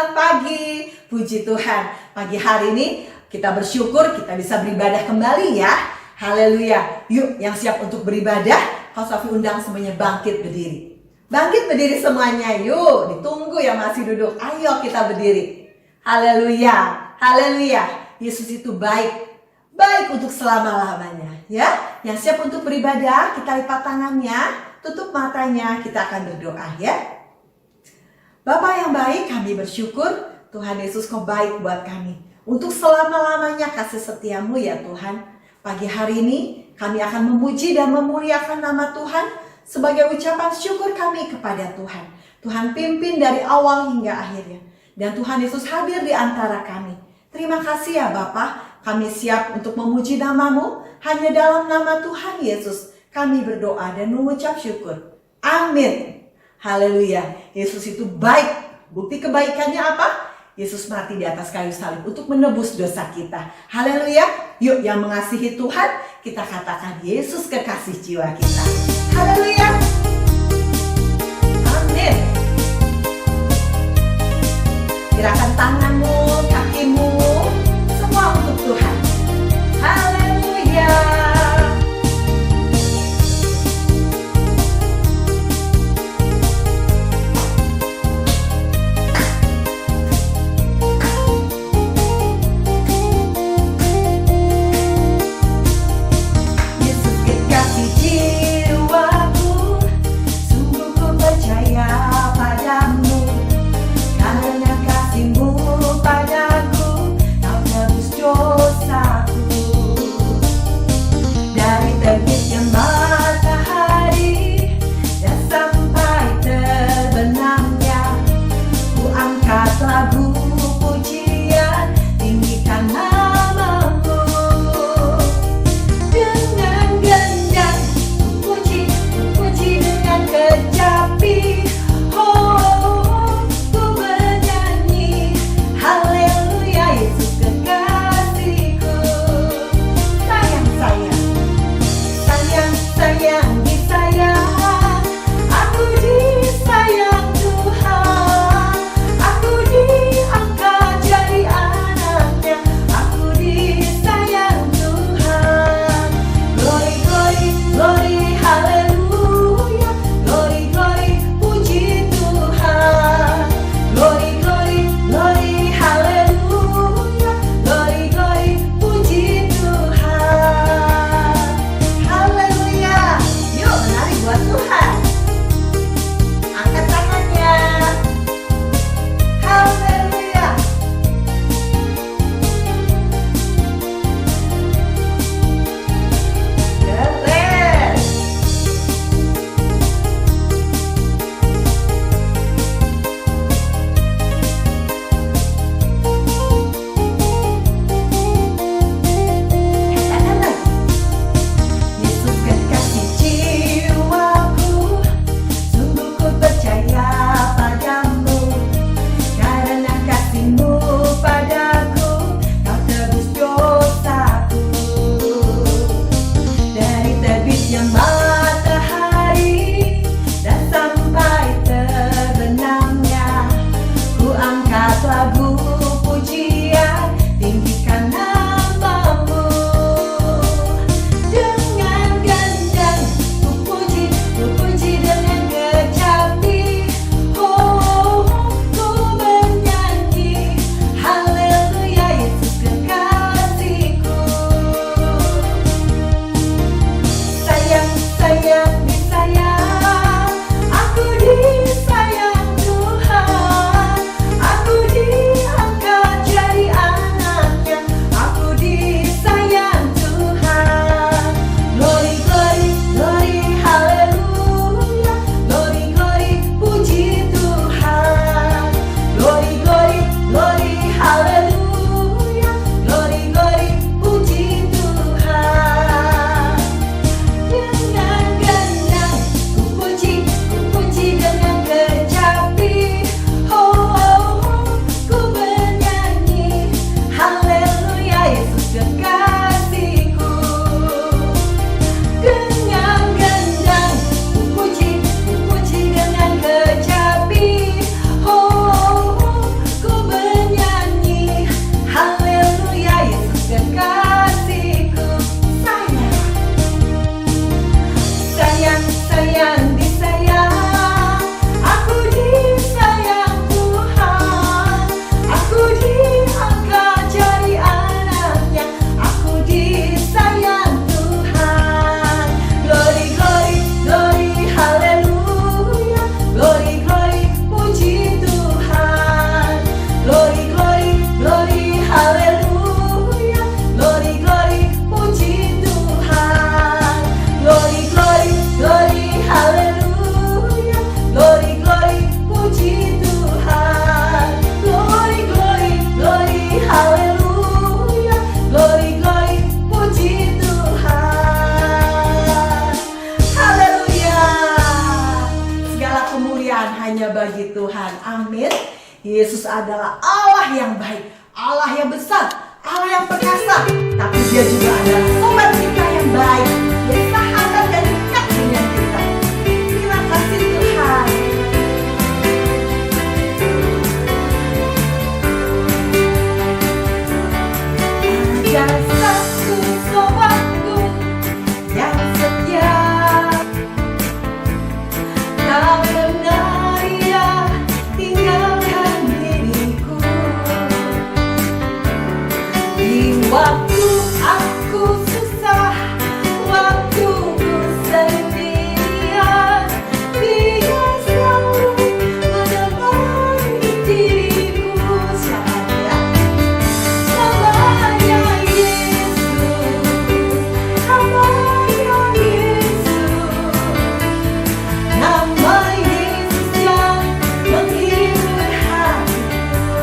Selamat pagi, puji Tuhan. Pagi hari ini kita bersyukur kita bisa beribadah kembali ya. Haleluya. Yuk yang siap untuk beribadah, Kau Safi undang semuanya bangkit berdiri. Bangkit berdiri semuanya, yuk. Ditunggu yang masih duduk. Ayo kita berdiri. Haleluya. Haleluya. Yesus itu baik. Baik untuk selama-lamanya ya. Yang siap untuk beribadah, kita lipat tangannya, tutup matanya, kita akan berdoa ya. Bapa yang baik, kami bersyukur Tuhan Yesus Kau baik buat kami. Untuk selama-lamanya kasih setiamu ya Tuhan. Pagi hari ini kami akan memuji dan memuliakan nama Tuhan sebagai ucapan syukur kami kepada Tuhan. Tuhan pimpin dari awal hingga akhirnya. Dan Tuhan Yesus hadir di antara kami. Terima kasih ya Bapa, kami siap untuk memuji namamu. Hanya dalam nama Tuhan Yesus kami berdoa dan mengucap syukur. Amin. Haleluya. Yesus itu baik. Bukti kebaikannya apa? Yesus mati di atas kayu salib untuk menebus dosa kita. Haleluya. Yuk yang mengasihi Tuhan, kita katakan Yesus kekasih jiwa kita. Haleluya. Amin. Gerakan tanganmu, kakimu, semua untuk Tuhan. Haleluya. Padamu, karena kasih-Mu padaku. hanya bagi Tuhan. Amin. Yesus adalah Allah yang baik, Allah yang besar, Allah yang perkasa. Tapi dia juga adalah sobat kita yang baik, yang sahabat dan dekat dengan kita. Terima kasih Tuhan. Ada satu sobatku yang setia, tak pernah ia tinggalkan diriku. Di waktu aku susah, waktu ku sendirian, dia selalu menemani diriku. Siapa dia? Namanya Yesus, namanya Yesus, nama Yesus yang menghibur hatiku.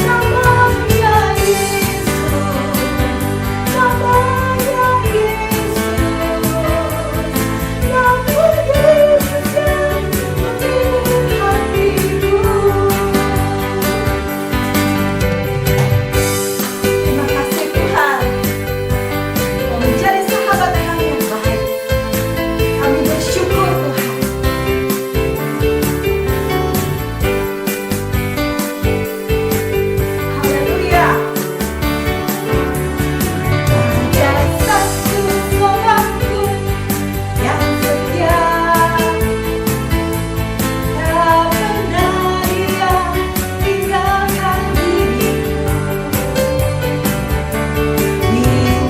Namanya Yesus, namanya Yesus, nama Yesus yang menghibur hatiku. Terima kasih Tuhan, Kau menjadi sahabat kami yang baik. Kami bersyukur Tuhan. Haleluya. Ada satu sobatku yang setia, tak pernah dia tinggalkan diriku. Di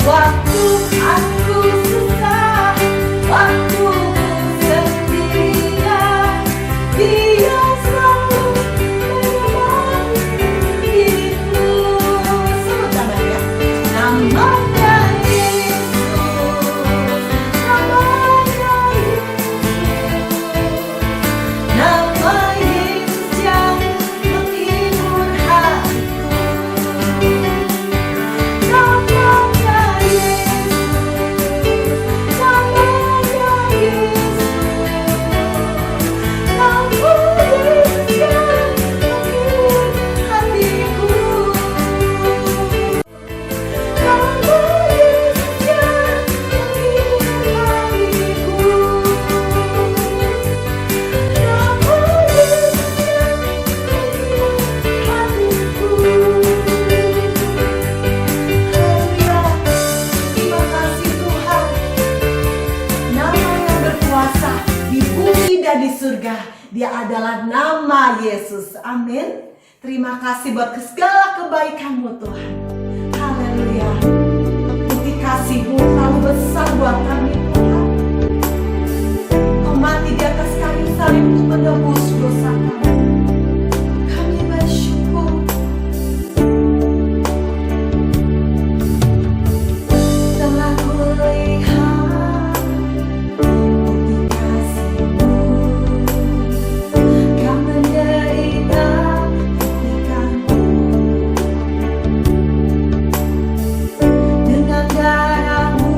waktu aku susah, waktu ku sendirian, dia selalu menemani diriku. Sebut namanya. Namanya Yesus, namanya Yesus, nama Yesus yang menghibur hatiku. Namanya Yesus, namanya Yesus, nama Yesus yang menghibur hatiku. Nama Yesus yang menghibur hatiku. Nama Yesus yang menghibur hatiku. Haleluya. Terima kasih Tuhan. Nama yang berkuasa di bumi dan di surga, Dia adalah nama Yesus. Amin. Terima kasih buat segala kebaikan-Mu Tuhan. Haleluya. Bukti kasih-Mu terlalu besar buat kami Tuhan. Kau mati di atas kayu salib untuk menebus dosa kami. Kami bersyukur. Telah kulihat bukti kasih-Mu. Kau menderita buktikan-Mu. Dengan darah-Mu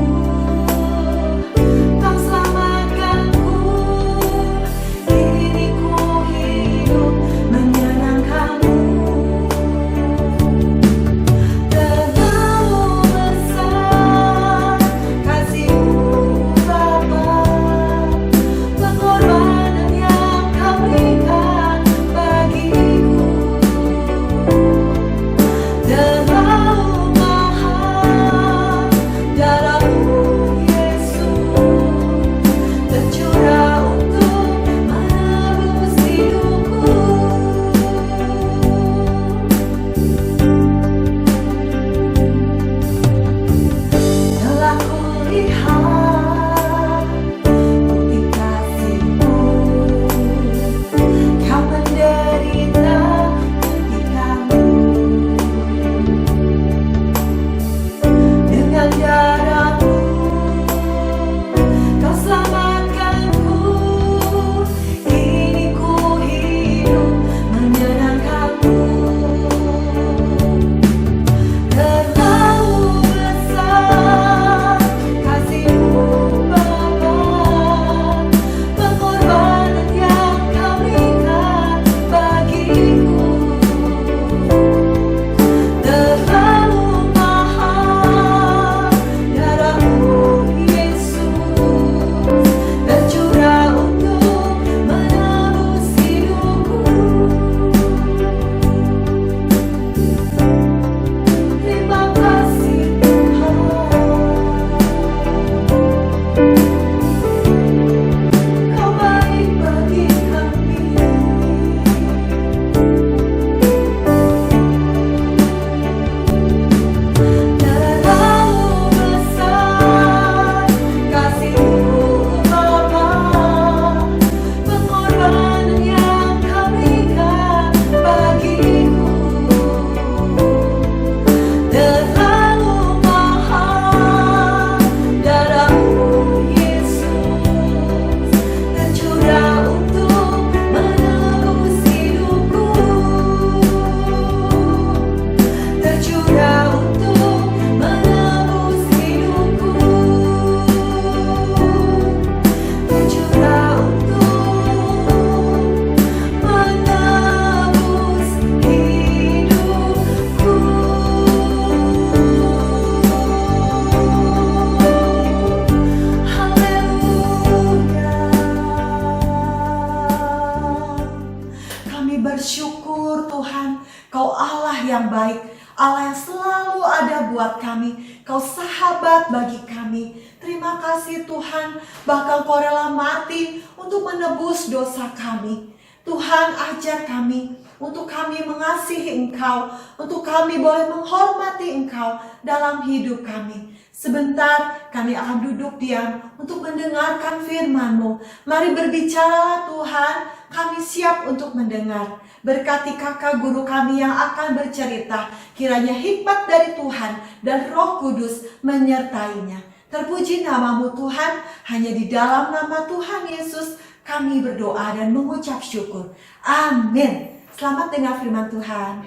Allah yang selalu ada buat kami. Kau sahabat bagi kami. Terima kasih Tuhan, bahkan Kau rela mati untuk menebus dosa kami. Tuhan, ajar kami untuk kami mengasihi Engkau, untuk kami boleh menghormati Engkau dalam hidup kami. Sebentar kami akan duduk diam untuk mendengarkan firman-Mu. Mari berbicaralah Tuhan, kami siap untuk mendengar. Berkati kakak guru kami yang akan bercerita. Kiranya hikmat dari Tuhan dan Roh Kudus menyertainya. Terpuji nama-Mu Tuhan, hanya di dalam nama Tuhan Yesus kami berdoa dan mengucap syukur. Amin. Selamat dengar firman Tuhan.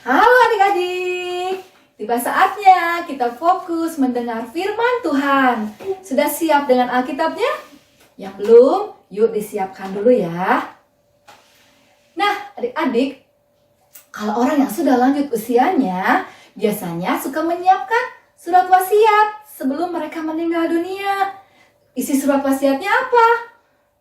Halo adik-adik, tiba saatnya kita fokus mendengar firman Tuhan. Sudah siap dengan Alkitabnya? Yang belum, yuk disiapkan dulu ya. Nah adik-adik, kalau orang yang sudah lanjut usianya, biasanya suka menyiapkan surat wasiat sebelum mereka meninggal dunia. Isi surat wasiatnya apa?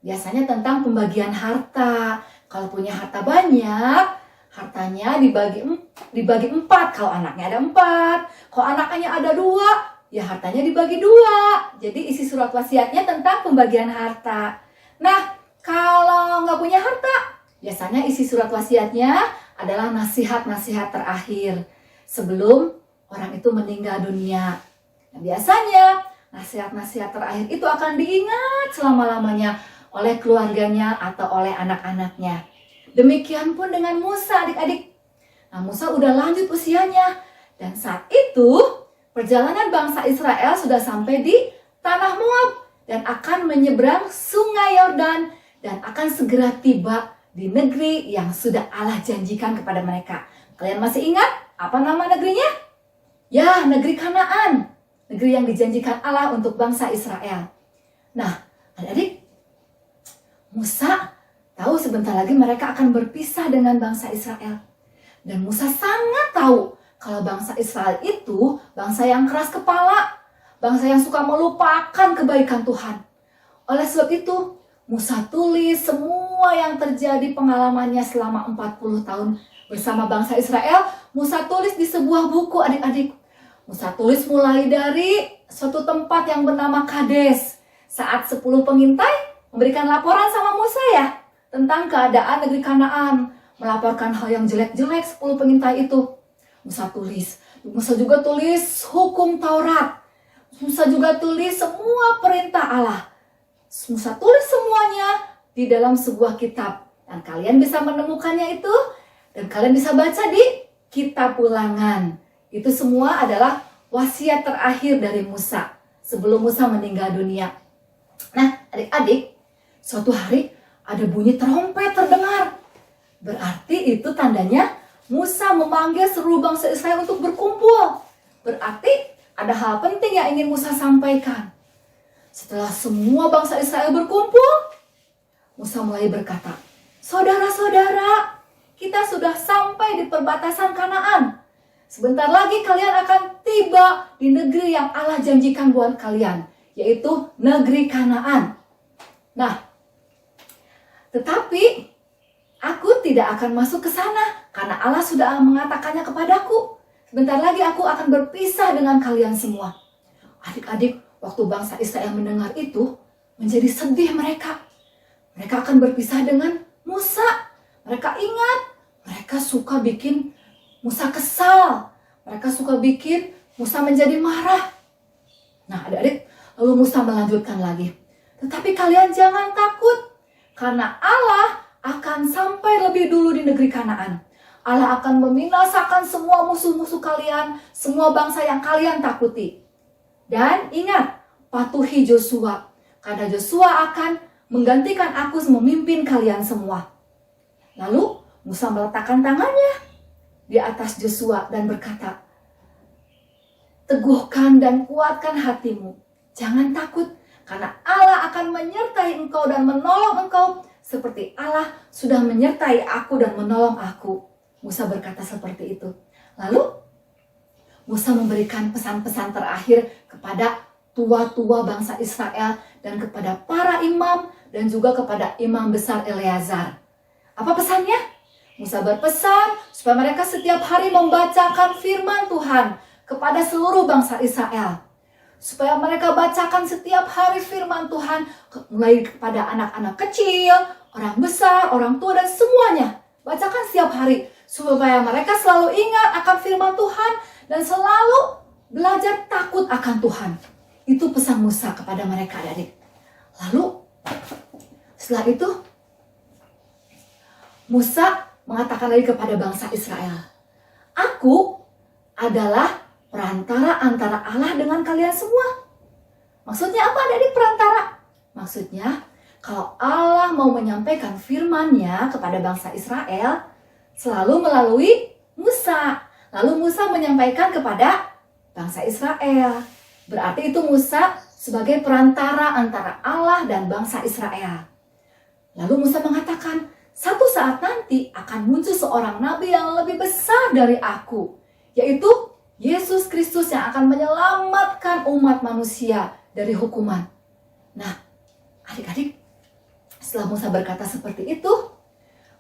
Biasanya tentang pembagian harta. Kalau punya harta banyak, hartanya dibagi 4 kalau anaknya ada 4. Kalau anaknya ada 2, ya hartanya dibagi 2. Jadi isi surat wasiatnya tentang pembagian harta. Nah, kalau nggak punya harta, biasanya isi surat wasiatnya adalah nasihat-nasihat terakhir sebelum orang itu meninggal dunia. Nah, biasanya nasihat-nasihat terakhir itu akan diingat selama-lamanya oleh keluarganya atau oleh anak-anaknya. Demikian pun dengan Musa adik-adik. Nah, Musa udah lanjut usianya. Dan saat itu perjalanan bangsa Israel sudah sampai di tanah Moab. Dan akan menyeberang sungai Yordan. Dan akan segera tiba di negeri yang sudah Allah janjikan kepada mereka. Kalian masih ingat apa nama negerinya? Ya, negeri Kanaan. Negeri yang dijanjikan Allah untuk bangsa Israel. Nah, adik-adik, Musa tahu sebentar lagi mereka akan berpisah dengan bangsa Israel. Dan Musa sangat tahu kalau bangsa Israel itu bangsa yang keras kepala, bangsa yang suka melupakan kebaikan Tuhan. Oleh sebab itu, Musa tulis semua yang terjadi pengalamannya selama 40 tahun bersama bangsa Israel. Musa tulis di sebuah buku adik-adik. Musa tulis mulai dari suatu tempat yang bernama Kades. Saat 10 pengintai memberikan laporan sama Musa ya tentang keadaan negeri Kanaan, melaporkan hal yang jelek-jelek 10 pengintai itu. Musa tulis. Musa juga tulis hukum Taurat. Musa juga tulis semua perintah Allah. Musa tulis semuanya di dalam sebuah kitab. Dan kalian bisa menemukannya itu dan kalian bisa baca di kitab Ulangan. Itu semua adalah wasiat terakhir dari Musa sebelum Musa meninggal dunia. Nah, adik-adik, suatu hari ada bunyi trompet terdengar. Berarti itu tandanya Musa memanggil seluruh bangsa Israel untuk berkumpul. Berarti ada hal penting yang ingin Musa sampaikan. Setelah semua bangsa Israel berkumpul, Musa mulai berkata, "Saudara-saudara, kita sudah sampai di perbatasan Kanaan. Sebentar lagi kalian akan tiba di negeri yang Allah janjikan buat kalian, yaitu negeri Kanaan. Nah, tetapi aku tidak akan masuk ke sana karena Allah sudah mengatakannya kepadaku. Sebentar lagi aku akan berpisah dengan kalian semua." Adik-adik, waktu bangsa Israel mendengar itu, menjadi sedih mereka. Mereka akan berpisah dengan Musa. Mereka ingat, mereka suka bikin Musa kesal. Mereka suka bikin Musa menjadi marah. Nah, adik-adik, lalu Musa melanjutkan lagi. "Tetapi kalian jangan takut. Karena Allah akan sampai lebih dulu di negeri Kanaan. Allah akan membinasakan semua musuh-musuh kalian, semua bangsa yang kalian takuti. Dan ingat, patuhi Joshua, karena Joshua akan menggantikan aku memimpin kalian semua." Lalu Musa meletakkan tangannya di atas Joshua dan berkata, "Teguhkan dan kuatkan hatimu. Jangan takut. Karena Allah akan menyertai engkau dan menolong engkau seperti Allah sudah menyertai aku dan menolong aku." Musa berkata seperti itu. Lalu Musa memberikan pesan-pesan terakhir kepada tua-tua bangsa Israel dan kepada para imam dan juga kepada imam besar Eleazar. Apa pesannya? Musa berpesan supaya mereka setiap hari membacakan firman Tuhan kepada seluruh bangsa Israel. Supaya mereka bacakan setiap hari firman Tuhan, mulai kepada anak-anak kecil, orang besar, orang tua, dan semuanya. Bacakan setiap hari, supaya mereka selalu ingat akan firman Tuhan dan selalu belajar takut akan Tuhan. Itu pesan Musa kepada mereka, adik-adik. Lalu, setelah itu, Musa mengatakan lagi kepada bangsa Israel, "Aku adalah perantara antara Allah dengan kalian semua." Maksudnya apa, adik-adik, perantara? Maksudnya, kalau Allah mau menyampaikan firman-Nya kepada bangsa Israel, selalu melalui Musa. Lalu Musa menyampaikan kepada bangsa Israel. Berarti itu Musa sebagai perantara antara Allah dan bangsa Israel. Lalu Musa mengatakan, "Satu saat nanti akan muncul seorang nabi yang lebih besar dari aku, yaitu Yesus Kristus yang akan menyelamatkan umat manusia dari hukuman." Nah, adik-adik, setelah Musa berkata seperti itu,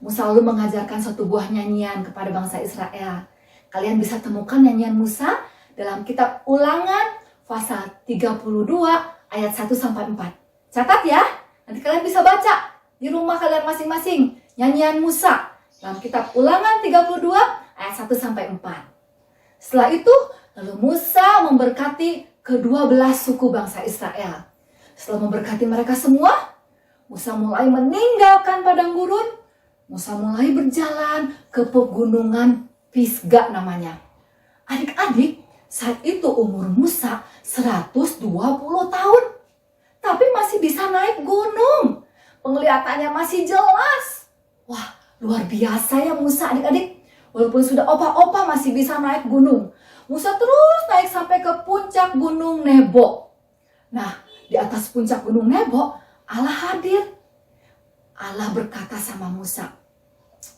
Musa lalu mengajarkan satu buah nyanyian kepada bangsa Israel. Kalian bisa temukan nyanyian Musa dalam kitab Ulangan pasal 32 ayat 1-4. Catat ya, nanti kalian bisa baca di rumah kalian masing-masing. Nyanyian Musa dalam kitab Ulangan 32 ayat 1-4. Setelah itu, lalu Musa memberkati ke-12 suku bangsa Israel. Setelah memberkati mereka semua, Musa mulai meninggalkan padang gurun. Musa mulai berjalan ke pegunungan Pisga namanya. Adik-adik, saat itu umur Musa 120 tahun. Tapi masih bisa naik gunung. Penglihatannya masih jelas. Wah, luar biasa ya Musa, adik-adik. Walaupun sudah opa-opa masih bisa naik gunung. Musa terus naik sampai ke puncak gunung Nebo. Nah, di atas puncak gunung Nebo, Allah hadir. Allah berkata sama Musa,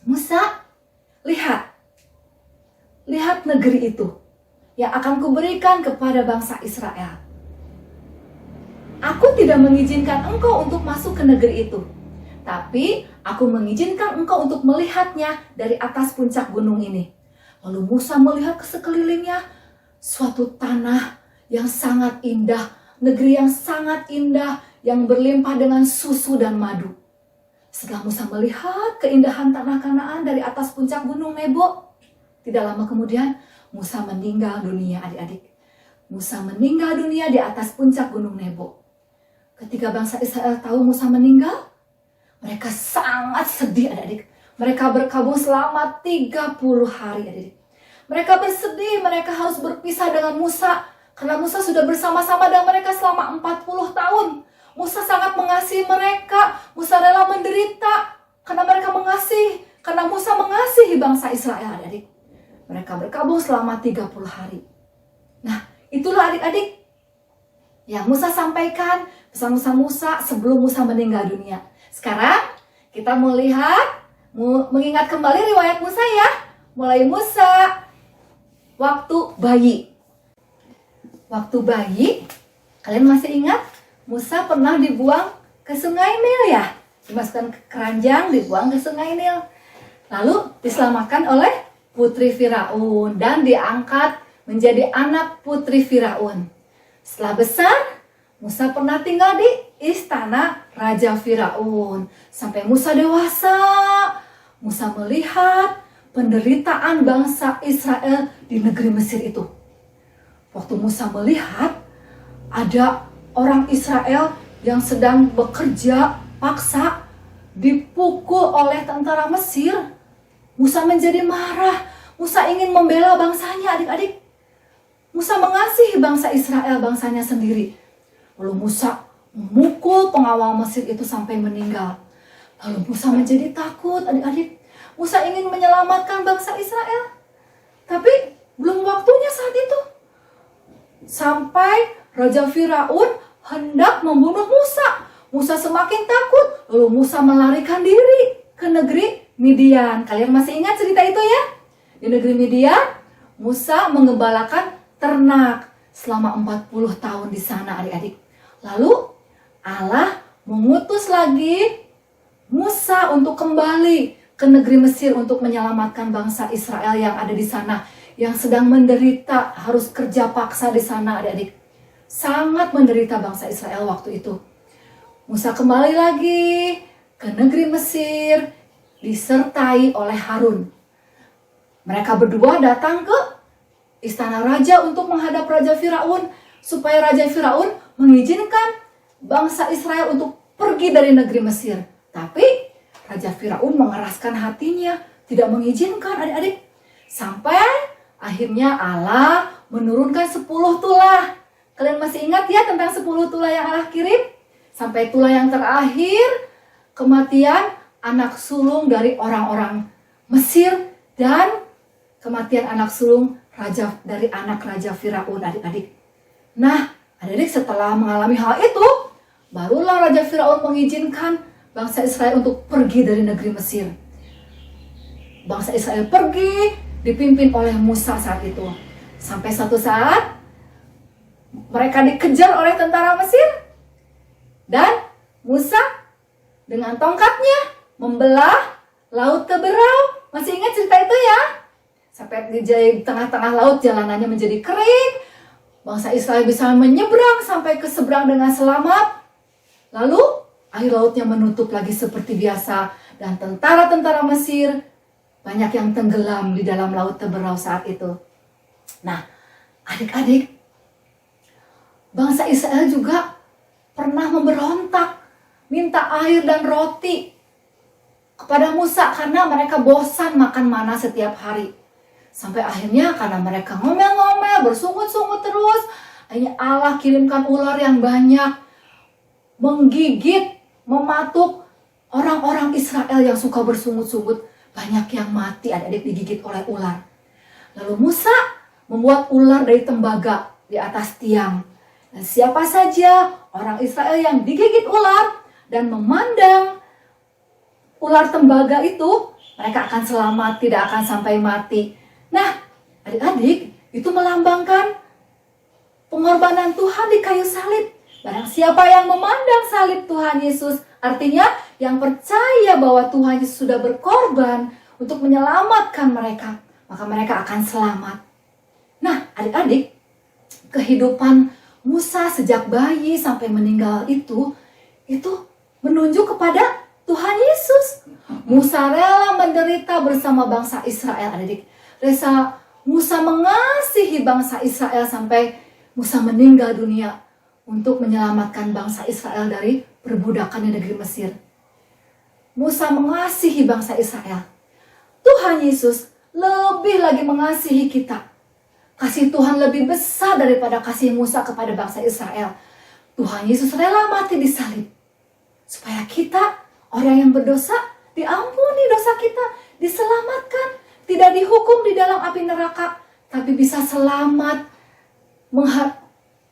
"Musa, lihat. Lihat negeri itu yang akan kuberikan kepada bangsa Israel. Aku tidak mengizinkan engkau untuk masuk ke negeri itu. Tapi aku mengizinkan engkau untuk melihatnya dari atas puncak gunung ini." Lalu Musa melihat ke sekelilingnya suatu tanah yang sangat indah, negeri yang sangat indah, yang berlimpah dengan susu dan madu. Setelah Musa melihat keindahan tanah Kanaan dari atas puncak gunung Nebo, tidak lama kemudian Musa meninggal dunia, adik-adik. Musa meninggal dunia di atas puncak gunung Nebo. Ketika bangsa Israel tahu Musa meninggal, mereka sangat sedih, adik-adik. Mereka berkabung selama 30 hari, adik-adik. Mereka bersedih, mereka harus berpisah dengan Musa. Karena Musa sudah bersama-sama dengan mereka selama 40 tahun. Musa sangat mengasihi mereka. Musa rela menderita karena mereka mengasihi. Karena Musa mengasihi bangsa Israel, adik-adik. Mereka berkabung selama 30 hari. Nah, itulah adik-adik yang Musa sampaikan, pesan-pesan Musa sebelum Musa meninggal dunia. Sekarang kita mau lihat, mengingat kembali riwayat Musa ya. Mulai Musa waktu bayi. Waktu bayi, kalian masih ingat? Musa pernah dibuang ke sungai Nil ya? Dimasukkan ke keranjang, dibuang ke sungai Nil. Lalu diselamatkan oleh putri Firaun dan diangkat menjadi anak putri Firaun. Setelah besar, Musa pernah tinggal di istana Raja Firaun. Sampai Musa dewasa, Musa melihat penderitaan bangsa Israel di negeri Mesir itu. Waktu Musa melihat ada orang Israel yang sedang bekerja paksa dipukul oleh tentara Mesir, Musa menjadi marah. Musa ingin membela bangsanya, adik-adik. Musa mengasihi bangsa Israel, bangsanya sendiri. Lalu Musa memukul pengawal Mesir itu sampai meninggal. Lalu Musa menjadi takut, adik-adik. Musa ingin menyelamatkan bangsa Israel. Tapi belum waktunya saat itu. Sampai Raja Firaun hendak membunuh Musa. Musa semakin takut. Lalu Musa melarikan diri ke negeri Midian. Kalian masih ingat cerita itu ya? Di negeri Midian, Musa mengembalakan ternak selama 40 tahun di sana, adik-adik. Lalu Allah mengutus lagi Musa untuk kembali ke negeri Mesir untuk menyelamatkan bangsa Israel yang ada di sana, yang sedang menderita, harus kerja paksa di sana, adik-adik. Sangat menderita bangsa Israel waktu itu. Musa kembali lagi ke negeri Mesir, disertai oleh Harun. Mereka berdua datang ke istana raja untuk menghadap Raja Firaun, supaya Raja Firaun mengizinkan bangsa Israel untuk pergi dari negeri Mesir. Tapi Raja Firaun mengeraskan hatinya, tidak mengizinkan adik-adik. Sampai akhirnya Allah menurunkan 10 tulah. Kalian masih ingat ya tentang 10 tulah yang Allah kirim? Sampai tulah yang terakhir, kematian anak sulung dari orang-orang Mesir dan kematian anak sulung dari anak Raja Firaun, adik-adik. Nah, adik-adik, setelah mengalami hal itu, barulah Raja Firaun mengizinkan bangsa Israel untuk pergi dari negeri Mesir. Bangsa Israel pergi, dipimpin oleh Musa saat itu. Sampai suatu saat, mereka dikejar oleh tentara Mesir. Dan Musa dengan tongkatnya membelah laut Teberau. Masih ingat cerita itu ya? Sampai di tengah-tengah laut jalanannya menjadi kering. Bangsa Israel bisa menyeberang sampai ke seberang dengan selamat. Lalu air lautnya menutup lagi seperti biasa. Dan tentara-tentara Mesir banyak yang tenggelam di dalam laut Teberau saat itu. Nah, adik-adik, bangsa Israel juga pernah memberontak, minta air dan roti kepada Musa karena mereka bosan makan mana setiap hari. Sampai akhirnya karena mereka ngomel-ngomel, bersungut-sungut terus, akhirnya Allah kirimkan ular yang banyak, menggigit, mematuk orang-orang Israel yang suka bersungut-sungut. Banyak yang mati, adik-adik, digigit oleh ular. Lalu Musa membuat ular dari tembaga di atas tiang. Dan siapa saja orang Israel yang digigit ular dan memandang ular tembaga itu, mereka akan selamat, tidak akan sampai mati. Nah, adik-adik, itu melambangkan pengorbanan Tuhan di kayu salib. Barang siapa yang memandang salib Tuhan Yesus, artinya yang percaya bahwa Tuhan Yesus sudah berkorban untuk menyelamatkan mereka, maka mereka akan selamat. Nah, adik-adik, kehidupan Musa sejak bayi sampai meninggal itu menunjuk kepada Tuhan Yesus. Musa rela menderita bersama bangsa Israel, adik-adik. Musa mengasihi bangsa Israel sampai Musa meninggal dunia untuk menyelamatkan bangsa Israel dari perbudakan di negeri Mesir. Musa mengasihi bangsa Israel. Tuhan Yesus lebih lagi mengasihi kita. Kasih Tuhan lebih besar daripada kasih Musa kepada bangsa Israel. Tuhan Yesus rela mati di salib supaya kita, orang yang berdosa, diampuni dosa kita, diselamatkan, tidak dihukum di dalam api neraka, tapi bisa selamat,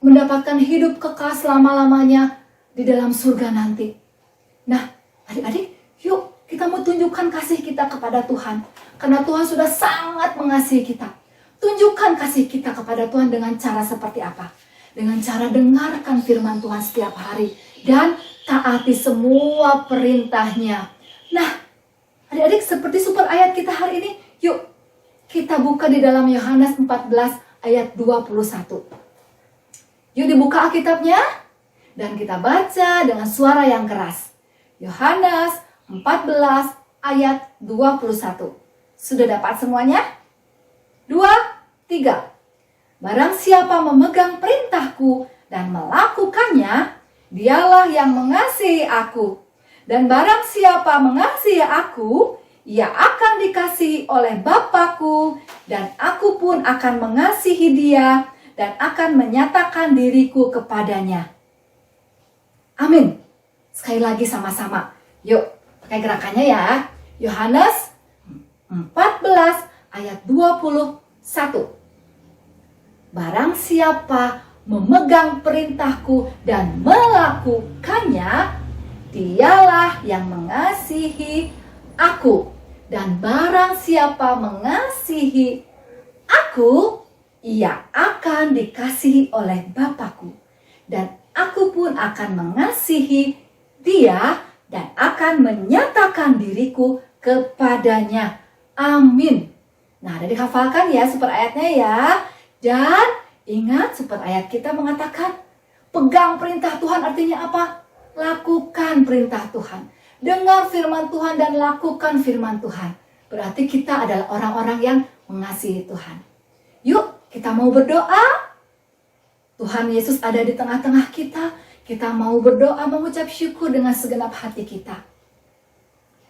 mendapatkan hidup kekal selama-lamanya di dalam surga nanti. Nah, adik-adik, yuk kita mau tunjukkan kasih kita kepada Tuhan, karena Tuhan sudah sangat mengasihi kita. Tunjukkan kasih kita kepada Tuhan dengan cara seperti apa? Dengan cara dengarkan firman Tuhan setiap hari dan taati semua perintahnya. Nah, adik-adik, seperti super ayat kita hari ini, yuk kita buka di dalam Yohanes 14 ayat 21. Yuk dibuka Alkitabnya dan kita baca dengan suara yang keras. Yohanes 14 ayat 21. Sudah dapat semuanya? 2, 3. Barang siapa memegang perintahku dan melakukannya, dialah yang mengasihi aku. Dan barang siapa mengasihi aku, ia akan dikasihi oleh Bapa-Ku, dan aku pun akan mengasihi dia dan akan menyatakan diriku kepadanya. Amin. Sekali lagi sama-sama. Yuk, pakai gerakannya ya. Yohanes 14 ayat 21. Barang siapa memegang perintahku dan melakukannya, dialah yang mengasihi aku. Dan barang siapa mengasihi aku, ia akan dikasihi oleh Bapa-Ku. Dan aku pun akan mengasihi dia dan akan menyatakan diriku kepadanya. Amin. Nah, ada dihafalkan ya super ayatnya ya. Dan ingat super ayat kita mengatakan, pegang perintah Tuhan artinya apa? Lakukan perintah Tuhan. Dengar firman Tuhan dan lakukan firman Tuhan. Berarti kita adalah orang-orang yang mengasihi Tuhan. Yuk, kita mau berdoa. Tuhan Yesus ada di tengah-tengah kita. Kita mau berdoa mengucap syukur dengan segenap hati kita.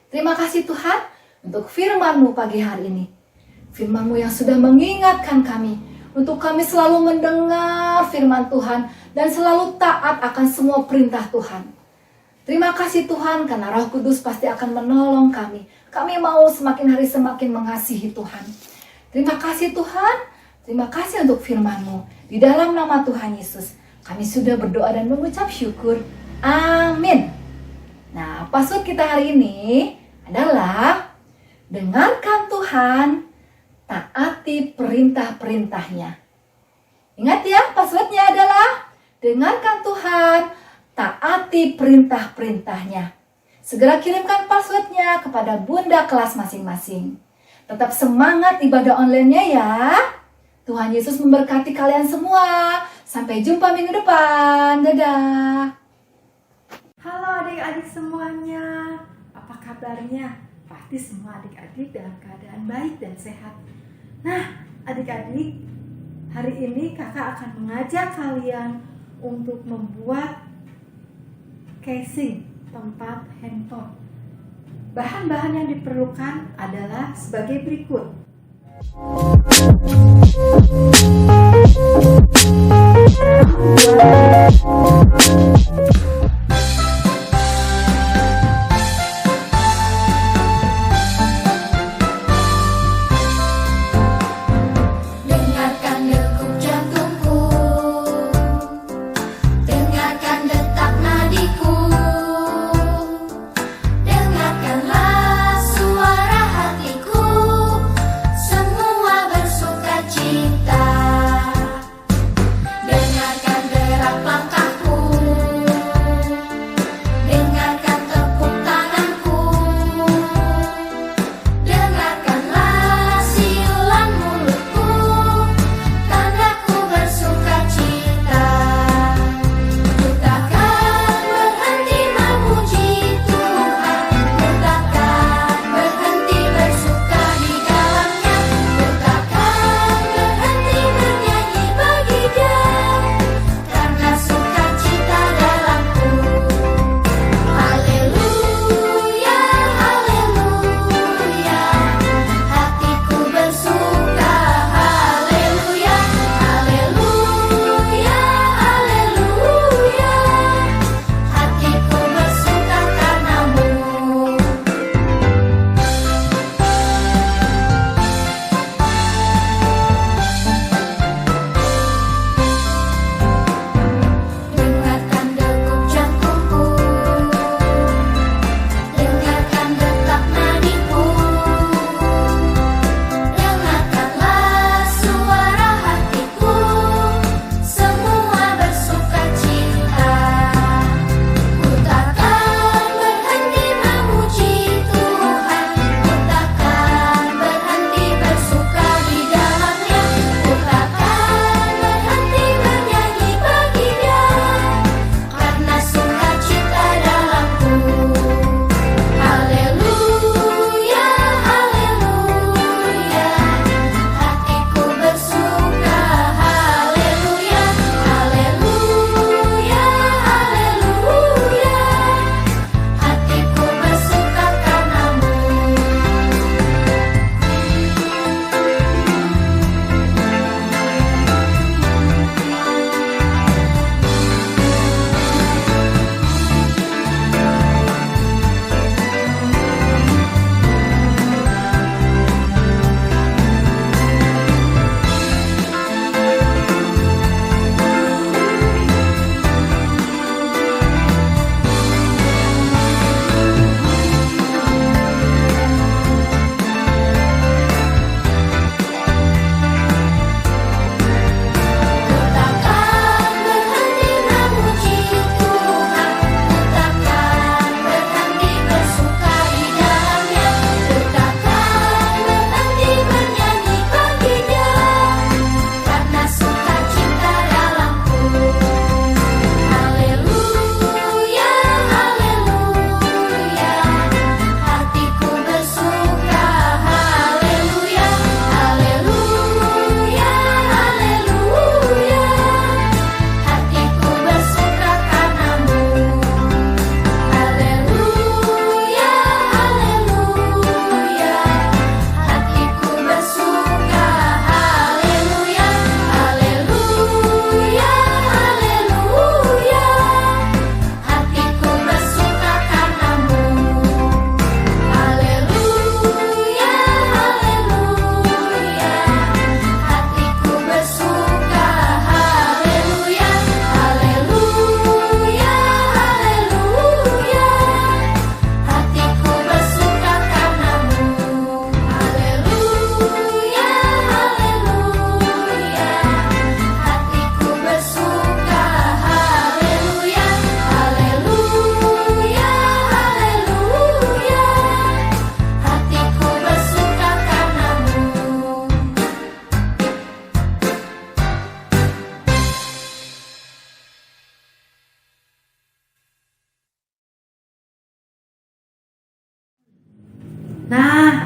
Terima kasih Tuhan untuk firman-Mu pagi hari ini. Firman-Mu yang sudah mengingatkan kami untuk kami selalu mendengar firman Tuhan dan selalu taat akan semua perintah Tuhan. Terima kasih Tuhan karena Roh Kudus pasti akan menolong kami. Kami mau semakin hari semakin mengasihi Tuhan. Terima kasih Tuhan. Terima kasih untuk firman-Mu. Di dalam nama Tuhan Yesus, kami sudah berdoa dan mengucap syukur. Amin. Nah, password kita hari ini adalah dengarkan Tuhan, taati perintah-perintahnya. Ingat ya, passwordnya adalah dengarkan Tuhan, taati perintah-perintahnya. Segera kirimkan passwordnya kepada Bunda kelas masing-masing. Tetap semangat ibadah online-nya ya. Tuhan Yesus memberkati kalian semua. Sampai jumpa minggu depan. Dadah. Halo adik-adik semuanya. Apa kabarnya? Pasti semua adik-adik dalam keadaan baik dan sehat. Nah, adik-adik, hari ini kakak akan mengajak kalian untuk membuat casing tempat handphone. Bahan-bahan yang diperlukan adalah sebagai berikut. Dengarkan degup jantungku, dengarkan detak nadiku, dengarkanlah suara hatiku, semua bersuka cita. Dengarkan gerak langkahku,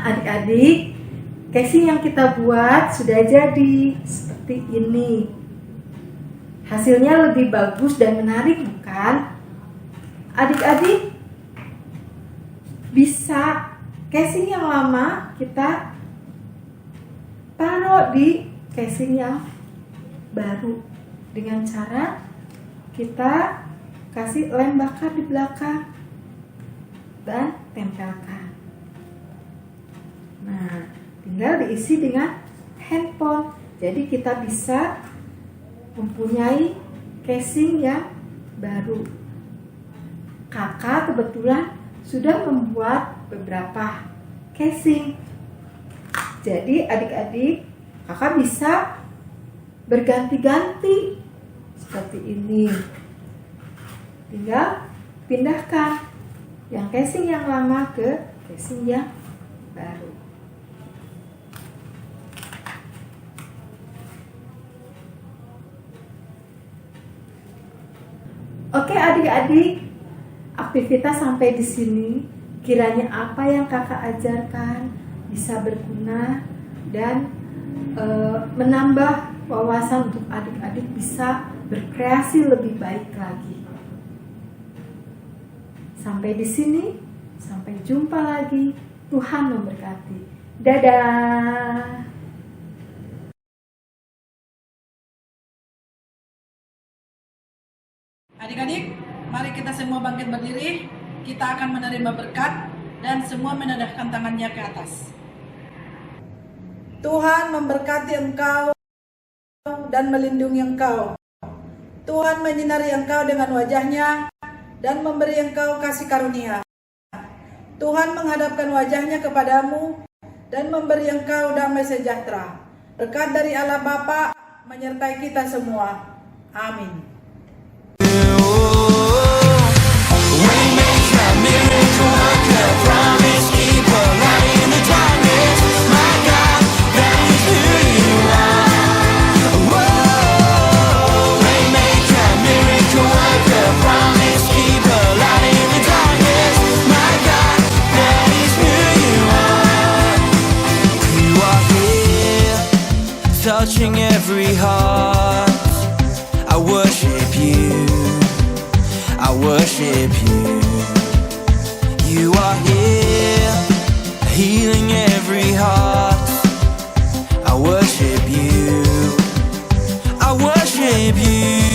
adik-adik, casing yang kita buat sudah jadi seperti ini. Hasilnya lebih bagus dan menarik, bukan? Adik-adik bisa casing yang lama kita taruh di casing yang baru dengan cara kita kasih lem bakar di belakang dan tempelkan. Nah, tinggal diisi dengan handphone. Jadi kita bisa mempunyai casing yang baru. Kakak kebetulan sudah membuat beberapa casing. Jadi adik-adik, kakak bisa berganti-ganti seperti ini. Tinggal pindahkan yang casing yang lama ke casing yang baru. Oke adik-adik, aktivitas sampai di sini. Kiranya apa yang kakak ajarkan bisa berguna dan menambah wawasan untuk adik-adik bisa berkreasi lebih baik lagi. Sampai di sini, sampai jumpa lagi. Tuhan memberkati. Dadah. Adik-adik, mari kita semua bangkit berdiri. Kita akan menerima berkat dan semua menadahkan tangannya ke atas. Tuhan memberkati engkau dan melindungi engkau. Tuhan menyinari engkau dengan wajahnya dan memberi engkau kasih karunia. Tuhan menghadapkan wajahnya kepadamu dan memberi engkau damai sejahtera. Berkat dari Allah Bapa menyertai kita semua. Amin. Touching every heart, I worship you, I worship you. You are here, healing every heart, I worship you, I worship you.